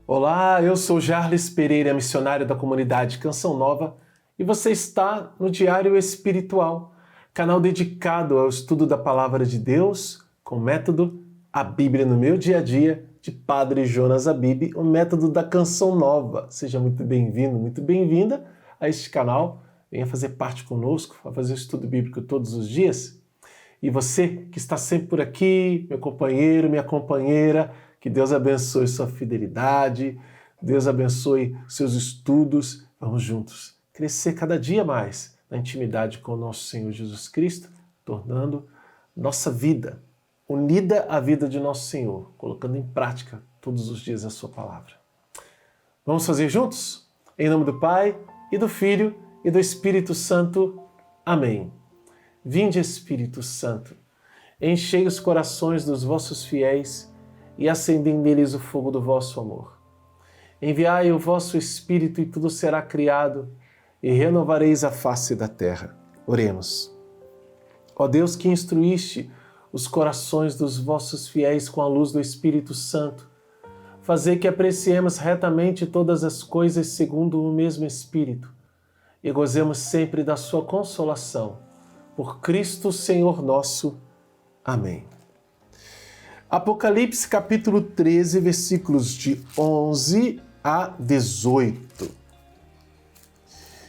Olá, eu sou Jarles Pereira, missionário da comunidade Canção Nova, e você está no Diário Espiritual, canal dedicado ao estudo da Palavra de Deus com o método A Bíblia no Meu Dia a Dia, de Padre Jonas Abib, o método da Canção Nova. Seja muito bem-vindo, muito bem-vinda a este canal. Venha fazer parte conosco, a fazer o estudo bíblico todos os dias. E você que está sempre por aqui, meu companheiro, minha companheira, que Deus abençoe sua fidelidade, Deus abençoe seus estudos. Vamos juntos crescer cada dia mais na intimidade com o nosso Senhor Jesus Cristo, tornando nossa vida unida à vida de nosso Senhor, colocando em prática todos os dias a sua palavra. Vamos fazer juntos? Em nome do Pai, e do Filho, e do Espírito Santo. Amém. Vinde, Espírito Santo, enchei os corações dos vossos fiéis e acendei neles o fogo do vosso amor. Enviai o vosso Espírito e tudo será criado, e renovareis a face da terra. Oremos. Ó Deus, que instruíste os corações dos vossos fiéis com a luz do Espírito Santo, fazei que apreciemos retamente todas as coisas segundo o mesmo Espírito e gozemos sempre da sua consolação. Por Cristo Senhor nosso. Amém. Apocalipse capítulo 13, versículos de 11 a 18.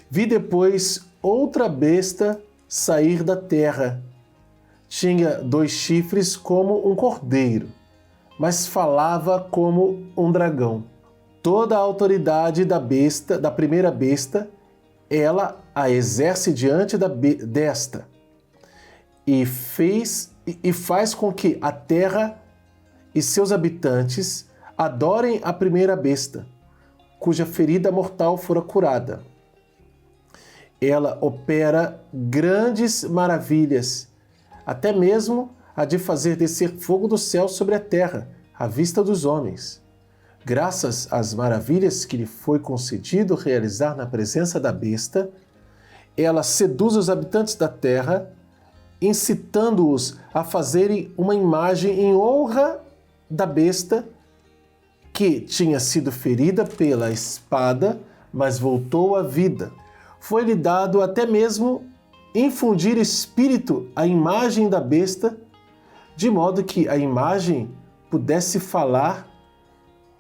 Vi depois outra besta sair da terra. Tinha 2 chifres como um cordeiro, mas falava como um dragão. Toda a autoridade da primeira besta, ela a exerce diante desta, e faz com que a terra e seus habitantes adorem a primeira besta, cuja ferida mortal fora curada. Ela opera grandes maravilhas, até mesmo a de fazer descer fogo do céu sobre a terra, à vista dos homens. Graças às maravilhas que lhe foi concedido realizar na presença da besta, ela seduz os habitantes da terra, incitando-os a fazerem uma imagem em honra da besta, que tinha sido ferida pela espada, mas voltou à vida. Foi-lhe dado até mesmo infundir espírito à imagem da besta, de modo que a imagem pudesse falar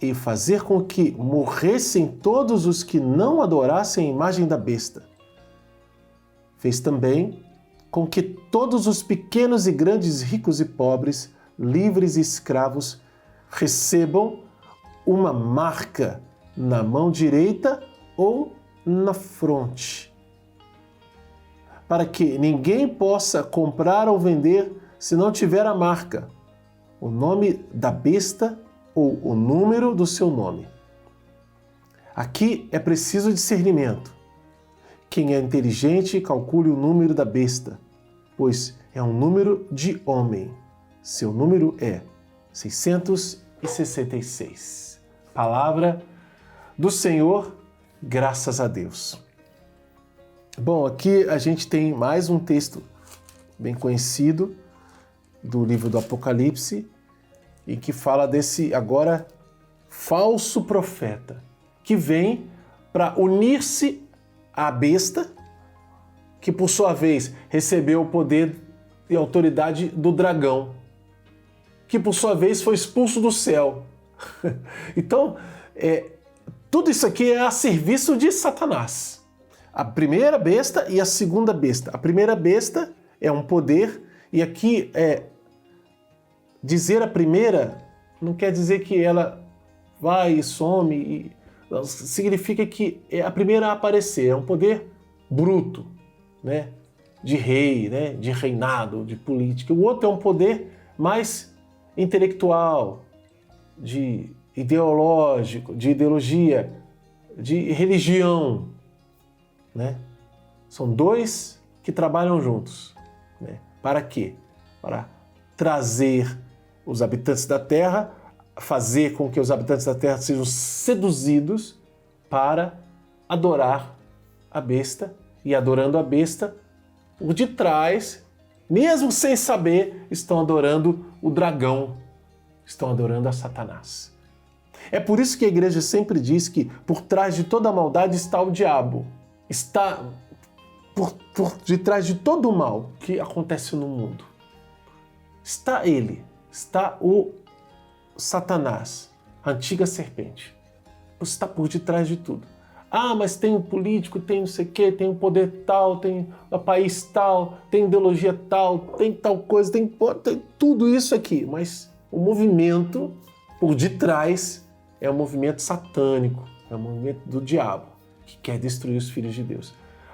e fazer com que morressem todos os que não adorassem a imagem da besta. Fez também com que todos os pequenos e grandes, ricos e pobres, livres e escravos, recebam uma marca na mão direita ou na fronte, para que ninguém possa comprar ou vender se não tiver a marca, o nome da besta ou o número do seu nome. Aqui é preciso discernimento. Quem é inteligente, calcule o número da besta, pois é um número de homem. Seu número é 666. Palavra do Senhor, graças a Deus. Bom, aqui a gente tem mais um texto bem conhecido do livro do Apocalipse e que fala desse agora falso profeta que vem para unir-se à besta, que por sua vez recebeu o poder e autoridade do dragão, que por sua vez foi expulso do céu. Então, tudo isso aqui é a serviço de Satanás. A primeira besta e a segunda besta. A primeira besta é um poder, e aqui dizer a primeira não quer dizer que ela vai e some, significa que é a primeira a aparecer, é um poder bruto, né? De rei, né? De reinado, de política. O outro é um poder mais intelectual, de ideológico, de ideologia, de religião, né? São 2 que trabalham juntos, né? Para quê? Para trazer os habitantes da terra, fazer com que os habitantes da terra sejam seduzidos para adorar a besta, e adorando a besta, por detrás, mesmo sem saber, estão adorando o dragão, estão adorando a Satanás. É por isso que a igreja sempre diz que por trás de toda a maldade está o diabo. Está por detrás de todo o mal que acontece no mundo. Está ele, está o Satanás, a antiga serpente. Está por detrás de tudo. Ah, mas tem o político, tem não sei o quê, tem o poder tal, tem o país tal, tem ideologia tal, tem tal coisa, tem tudo isso aqui. Mas o movimento por detrás é um movimento satânico, é um movimento do diabo, que quer destruir os filhos de Deus.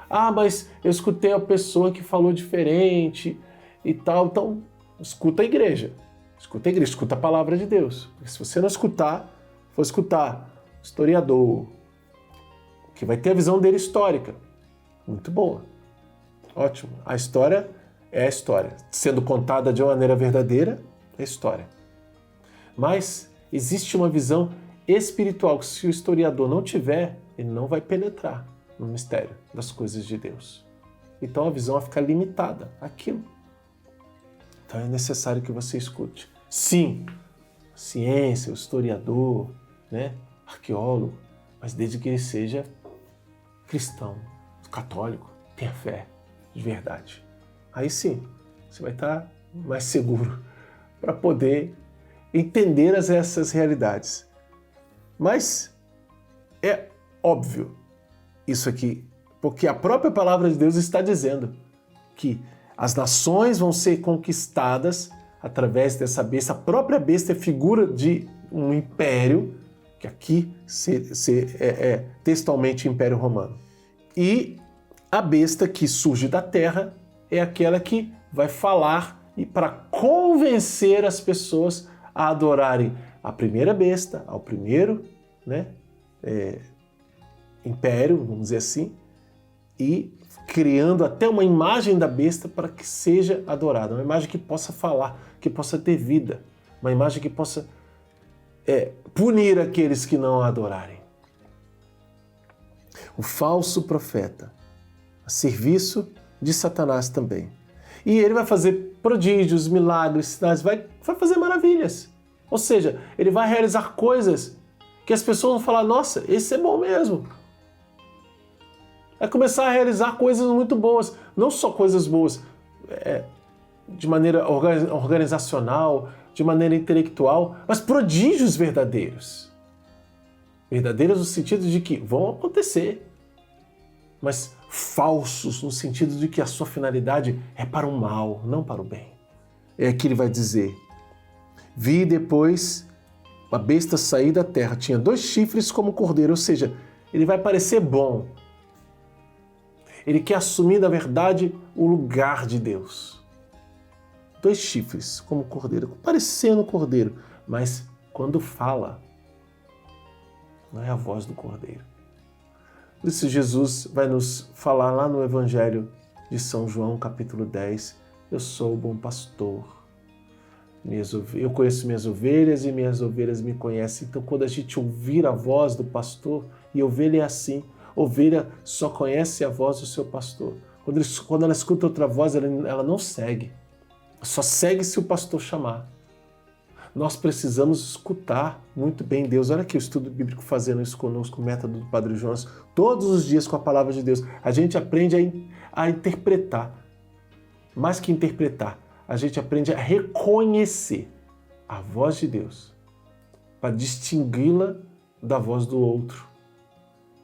Ah, mas eu escutei a pessoa que falou diferente e tal. Então, escuta a igreja, escuta a palavra de Deus. Porque se você não escutar, for escutar historiador, que vai ter a visão dele histórica. Muito boa. Ótimo. A história é a história. Sendo contada de uma maneira verdadeira, é história. Mas existe uma visão espiritual que se o historiador não tiver, ele não vai penetrar no mistério das coisas de Deus. Então a visão vai ficar limitada àquilo. Então é necessário que você escute. Sim, ciência, o historiador, né, arqueólogo, mas desde que ele seja cristão, católico, tenha fé de verdade. Aí sim, você vai estar mais seguro para poder entender essas realidades. Mas é óbvio isso aqui, porque a própria palavra de Deus está dizendo que as nações vão ser conquistadas através dessa besta. A própria besta é figura de um império, que aqui é textualmente Império Romano. E a besta que surge da terra é aquela que vai falar e para convencer as pessoas a adorarem a primeira besta, ao primeiro, né, império, vamos dizer assim, e criando até uma imagem da besta para que seja adorada, uma imagem que possa falar, que possa ter vida, uma imagem que possa punir aqueles que não a adorarem. O falso profeta, a serviço de Satanás também. E ele vai fazer prodígios, milagres, sinais, vai fazer maravilhas. Ou seja, ele vai realizar coisas que as pessoas vão falar, nossa, esse é bom mesmo. Vai começar a realizar coisas muito boas, não só coisas boas de maneira organizacional, de maneira intelectual, mas prodígios verdadeiros. Verdadeiros no sentido de que vão acontecer, mas falsos no sentido de que a sua finalidade é para o mal, não para o bem. É aqui ele vai dizer, vi depois a besta sair da terra, tinha 2 chifres como cordeiro, ou seja, ele vai parecer bom. Ele quer assumir, na verdade, o lugar de Deus. 2 chifres como cordeiro, parecendo cordeiro, mas quando fala, não é a voz do cordeiro. Por isso Jesus vai nos falar lá no Evangelho de São João, capítulo 10, eu sou o bom pastor. Eu conheço minhas ovelhas e minhas ovelhas me conhecem. Então, quando a gente ouvir a voz do pastor, e ovelha é assim, ovelha só conhece a voz do seu pastor. Quando ela escuta outra voz, ela não segue. Só segue se o pastor chamar. Nós precisamos escutar muito bem Deus. Olha aqui o estudo bíblico fazendo isso conosco, o método do Padre Jonas, todos os dias com a palavra de Deus. A gente aprende a interpretar. Mais que interpretar, a gente aprende a reconhecer a voz de Deus para distingui-la da voz do outro,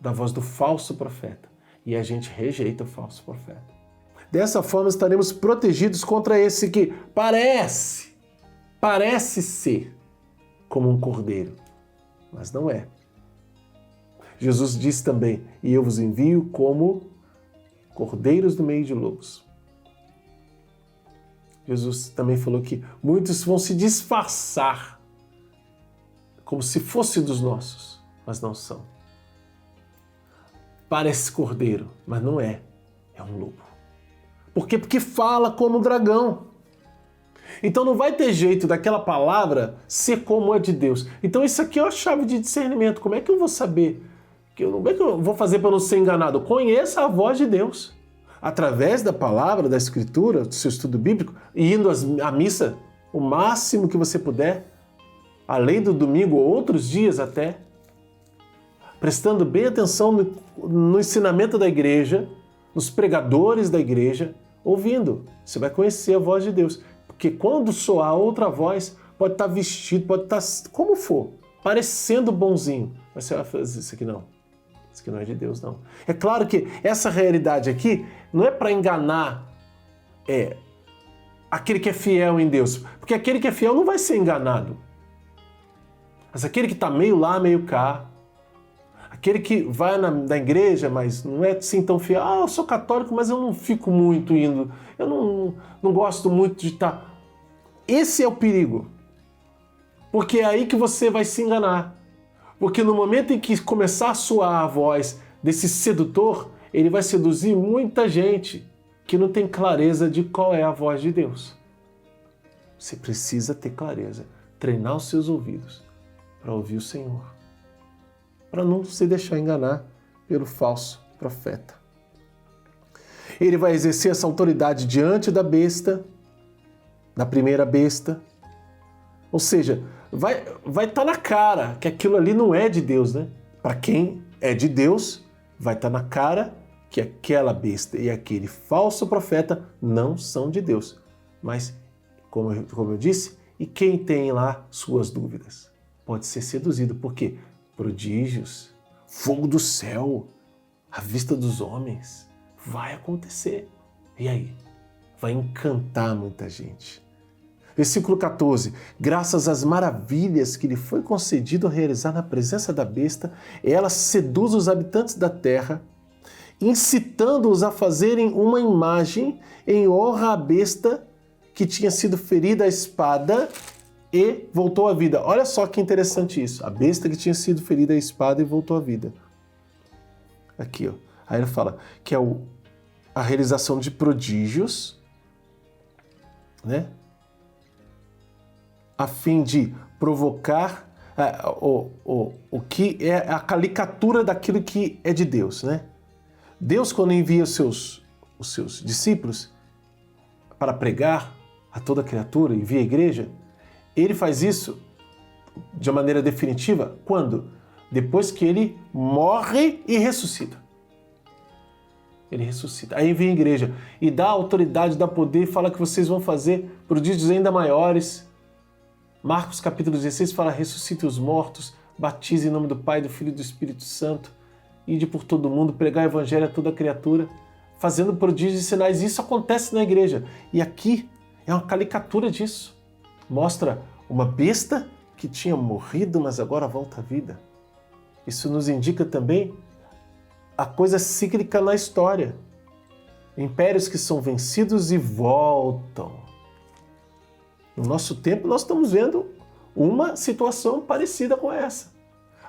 da voz do falso profeta. E a gente rejeita o falso profeta. Dessa forma estaremos protegidos contra esse que parece ser como um cordeiro, mas não é. Jesus diz também, e eu vos envio como cordeiros no meio de lobos. Jesus também falou que muitos vão se disfarçar como se fosse dos nossos, mas não são. Parece cordeiro, mas não é. É um lobo. Por quê? Porque fala como dragão. Então não vai ter jeito daquela palavra ser como a de Deus. Então isso aqui é a chave de discernimento. Como é que eu vou saber? Como é que eu vou fazer para não ser enganado? Conheça a voz de Deus. Através da palavra, da escritura, do seu estudo bíblico, e indo à missa o máximo que você puder, além do domingo, outros dias até, prestando bem atenção no ensinamento da igreja, nos pregadores da igreja, ouvindo. Você vai conhecer a voz de Deus. Porque quando soar outra voz, pode estar vestido, pode estar como for, parecendo bonzinho. Mas você vai fazer isso aqui não. Isso aqui não é de Deus, não. É claro que essa realidade aqui não é para enganar aquele que é fiel em Deus. Porque aquele que é fiel não vai ser enganado. Mas aquele que está meio lá, meio cá, aquele que vai na igreja, mas não é assim tão fiel. Eu sou católico, mas eu não fico muito indo. Eu não gosto muito de estar... Esse é o perigo. Porque é aí que você vai se enganar. Porque no momento em que começar a soar a voz desse sedutor, ele vai seduzir muita gente que não tem clareza de qual é a voz de Deus. Você precisa ter clareza, treinar os seus ouvidos para ouvir o Senhor, para não se deixar enganar pelo falso profeta. Ele vai exercer essa autoridade diante da besta, da primeira besta. Ou seja, vai estar na cara que aquilo ali não é de Deus, né? Para quem é de Deus, vai estar na cara que aquela besta e aquele falso profeta não são de Deus. Mas, como eu disse, e quem tem lá suas dúvidas? Pode ser seduzido. Por quê? Prodígios, fogo do céu, à vista dos homens. Vai acontecer. E aí? Vai encantar muita gente. Versículo 14. Graças às maravilhas que lhe foi concedido realizar na presença da besta, ela seduz os habitantes da terra, incitando-os a fazerem uma imagem em honra à besta que tinha sido ferida à espada e voltou à vida. Olha só que interessante isso. A besta que tinha sido ferida à espada e voltou à vida. Aqui, ó. Aí ele fala que é a realização de prodígios, né? A fim de provocar o que é a caricatura daquilo que é de Deus, né? Deus, quando envia os seus discípulos para pregar a toda criatura, envia a igreja, ele faz isso de maneira definitiva quando? Depois que ele morre e ressuscita. Ele ressuscita. Aí vem a igreja e dá autoridade, dá poder, fala que vocês vão fazer prodígios ainda maiores. Marcos capítulo 16 fala: ressuscite os mortos, batize em nome do Pai, do Filho e do Espírito Santo, ide por todo mundo, pregar o evangelho a toda criatura, fazendo prodígios e sinais. Isso acontece na igreja. E aqui é uma caricatura disso. Mostra uma besta que tinha morrido, mas agora volta à vida. Isso nos indica também a coisa cíclica na história. Impérios que são vencidos e voltam. No nosso tempo, nós estamos vendo uma situação parecida com essa.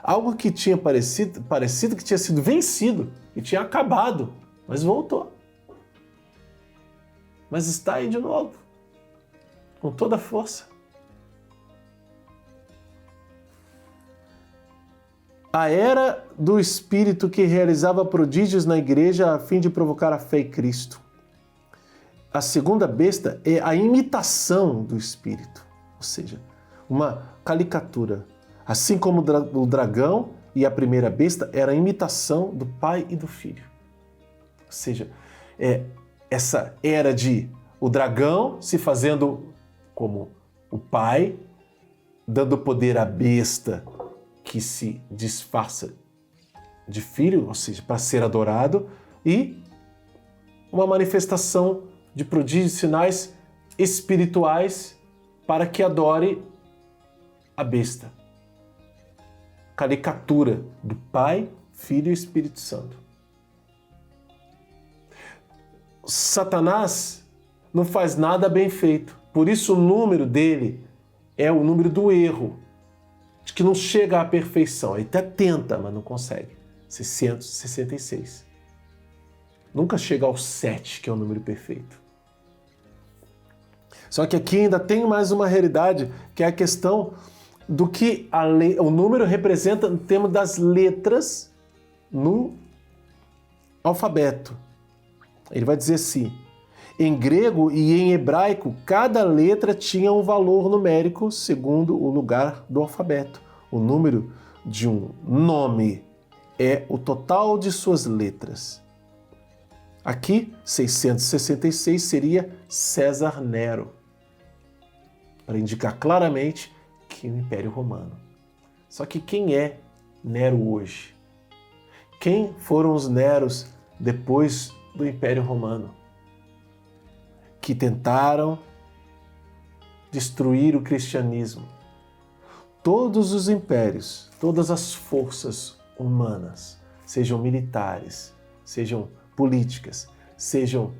Algo que tinha parecido que tinha sido vencido e tinha acabado, mas voltou. Mas está aí de novo, com toda a força. A era do Espírito que realizava prodígios na igreja a fim de provocar a fé em Cristo. A segunda besta é a imitação do Espírito, ou seja, uma caricatura. Assim como o dragão e a primeira besta era a imitação do Pai e do Filho. Ou seja, essa era de o dragão se fazendo como o Pai, dando poder à besta que se disfarça de filho, ou seja, para ser adorado, e uma manifestação de prodígios e sinais espirituais para que adore a besta. Caricatura do Pai, Filho e Espírito Santo. Satanás não faz nada bem feito. Por isso o número dele é o número do erro, de que não chega à perfeição. Ele até tenta, mas não consegue. 666. Nunca chega ao 7, que é o número perfeito. Só que aqui ainda tem mais uma realidade, que é a questão do que o número representa no termos das letras no alfabeto. Ele vai dizer assim: Em grego e em hebraico, cada letra tinha um valor numérico segundo o lugar do alfabeto. O número de um nome é o total de suas letras. Aqui, 666 seria César Nero, para indicar claramente que o Império Romano. Só que quem é Nero hoje? Quem foram os Neros depois do Império Romano? Que tentaram destruir o cristianismo. Todos os impérios, todas as forças humanas, sejam militares, sejam políticas, sejam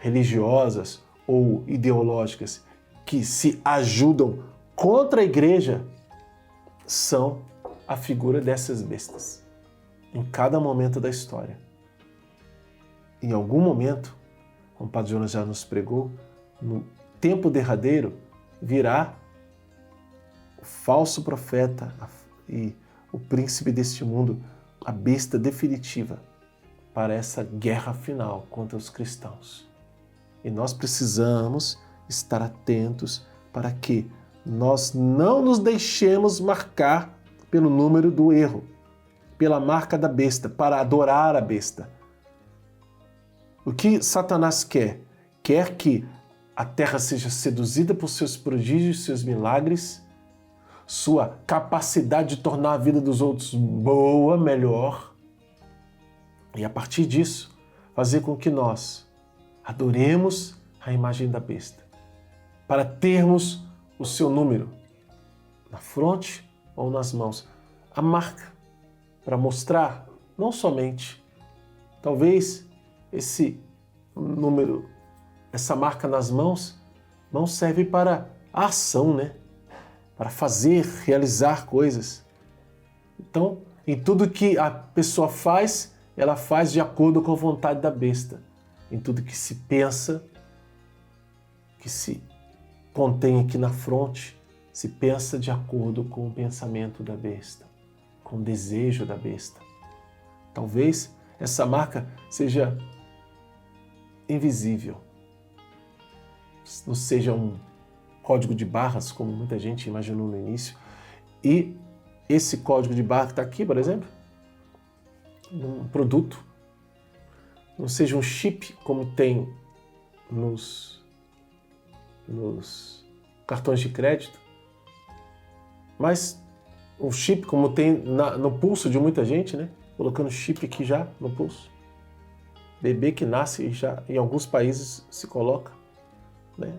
religiosas ou ideológicas, que se ajudam contra a igreja, são a figura dessas bestas. Em cada momento da história. Em algum momento, como o Padre Jonas já nos pregou, no tempo derradeiro virá o falso profeta e o príncipe deste mundo, a besta definitiva para essa guerra final contra os cristãos. E nós precisamos estar atentos para que nós não nos deixemos marcar pelo número do erro, pela marca da besta, para adorar a besta. O que Satanás quer? Quer que a terra seja seduzida por seus prodígios, seus milagres, sua capacidade de tornar a vida dos outros boa, melhor, e a partir disso, fazer com que nós adoremos a imagem da besta, para termos o seu número na fronte ou nas mãos, a marca, para mostrar não somente, talvez esse número, essa marca nas mãos, não serve para a ação, né? Para fazer, realizar coisas. Então, em tudo que a pessoa faz, ela faz de acordo com a vontade da besta. Em tudo que se pensa, que se contém aqui na fronte, se pensa de acordo com o pensamento da besta, com o desejo da besta. Talvez essa marca seja invisível, não seja um código de barras, como muita gente imaginou no início, e esse código de barra que está aqui, por exemplo, num produto, não seja um chip como tem nos cartões de crédito, mas um chip como tem no pulso de muita gente, né? Colocando chip aqui já no pulso. Bebê que nasce já em alguns países se coloca, né?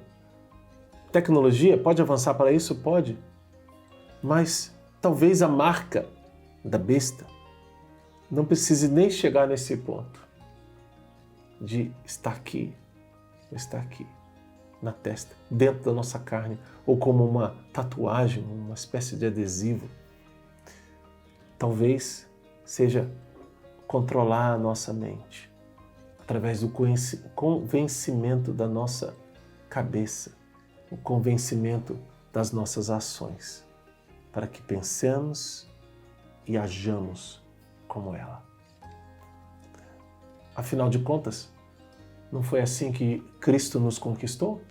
Tecnologia pode avançar para isso? Pode. Mas talvez a marca da besta não precise nem chegar nesse ponto de estar aqui, na testa, dentro da nossa carne, ou como uma tatuagem, uma espécie de adesivo. Talvez seja controlar a nossa mente através do convencimento da nossa cabeça, o convencimento das nossas ações, para que pensemos e hajamos como ela. Afinal de contas, não foi assim que Cristo nos conquistou?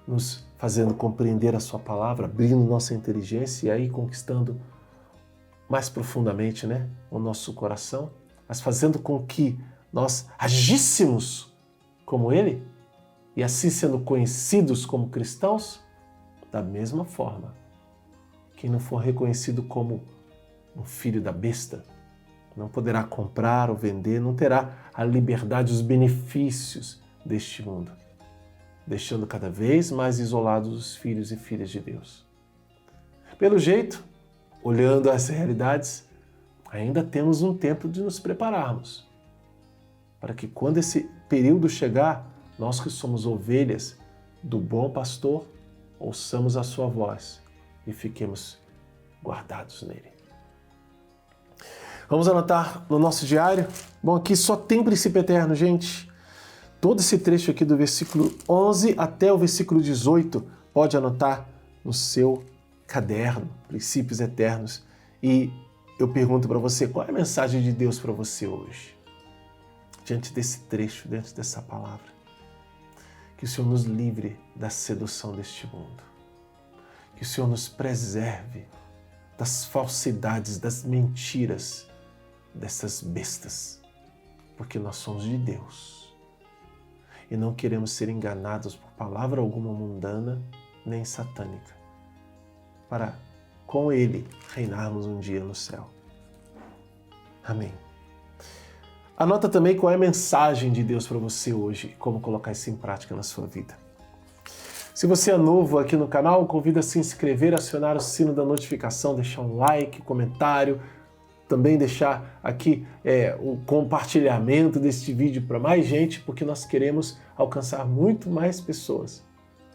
Nos fazendo compreender a sua palavra, abrindo nossa inteligência e aí conquistando mais profundamente, né, o nosso coração, mas fazendo com que nós agíssemos como Ele e assim sendo conhecidos como cristãos, da mesma forma. Quem não for reconhecido como um filho da besta, não poderá comprar ou vender, não terá a liberdade, os benefícios deste mundo, deixando cada vez mais isolados os filhos e filhas de Deus. Pelo jeito, olhando as realidades, ainda temos um tempo de nos prepararmos, para que quando esse período chegar, nós que somos ovelhas do bom pastor, ouçamos a sua voz e fiquemos guardados nele. Vamos anotar no nosso diário? Bom, aqui só tem princípio eterno, gente. Todo esse trecho aqui do versículo 11 até o versículo 18, pode anotar no seu caderno, princípios eternos. E eu pergunto para você, qual é a mensagem de Deus para você hoje? Diante desse trecho, diante dessa palavra. Que o Senhor nos livre da sedução deste mundo. Que o Senhor nos preserve das falsidades, das mentiras, dessas bestas, porque nós somos de Deus e não queremos ser enganados por palavra alguma mundana nem satânica, para com Ele reinarmos um dia no céu. Amém. Anota também qual é a mensagem de Deus para você hoje e como colocar isso em prática na sua vida. Se você é novo aqui no canal, convido a se inscrever, acionar o sino da notificação, deixar um like, comentário, também deixar aqui o compartilhamento deste vídeo para mais gente, porque nós queremos alcançar muito mais pessoas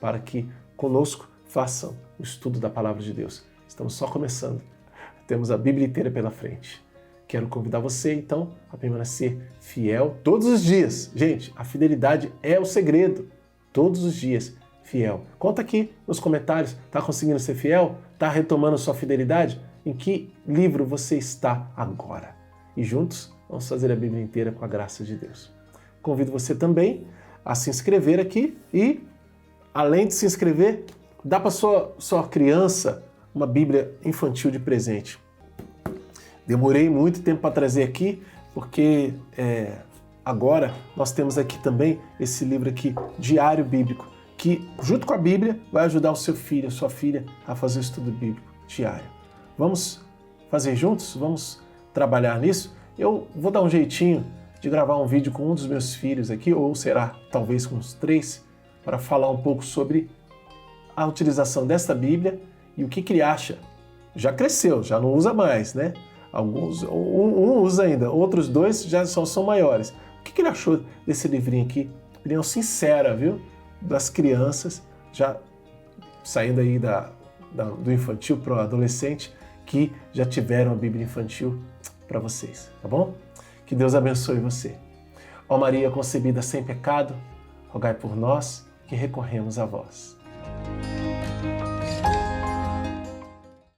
para que conosco façam o estudo da Palavra de Deus. Estamos só começando, temos a Bíblia inteira pela frente. Quero convidar você, então, a permanecer fiel todos os dias. Gente, a fidelidade é o segredo. Todos os dias, fiel. Conta aqui nos comentários, está conseguindo ser fiel? Está retomando sua fidelidade? Em que livro você está agora? E juntos, vamos fazer a Bíblia inteira com a graça de Deus. Convido você também a se inscrever aqui e, além de se inscrever, dá para sua criança uma Bíblia infantil de presente. Demorei muito tempo para trazer aqui, porque agora nós temos aqui também esse livro aqui, Diário Bíblico, que junto com a Bíblia vai ajudar o seu filho, a sua filha a fazer o estudo bíblico diário. Vamos fazer juntos? Vamos trabalhar nisso? Eu vou dar um jeitinho de gravar um vídeo com um dos meus filhos aqui, ou será talvez com os 3, para falar um pouco sobre a utilização desta Bíblia e o que ele acha. Já cresceu, já não usa mais, né? Um usa ainda, outros 2 já são maiores. O que ele achou desse livrinho aqui? Opinião sincera, viu? Das crianças, já saindo aí do infantil para o adolescente, que já tiveram a Bíblia infantil para vocês, tá bom? Que Deus abençoe você. Ó Maria concebida sem pecado, rogai por nós que recorremos a vós.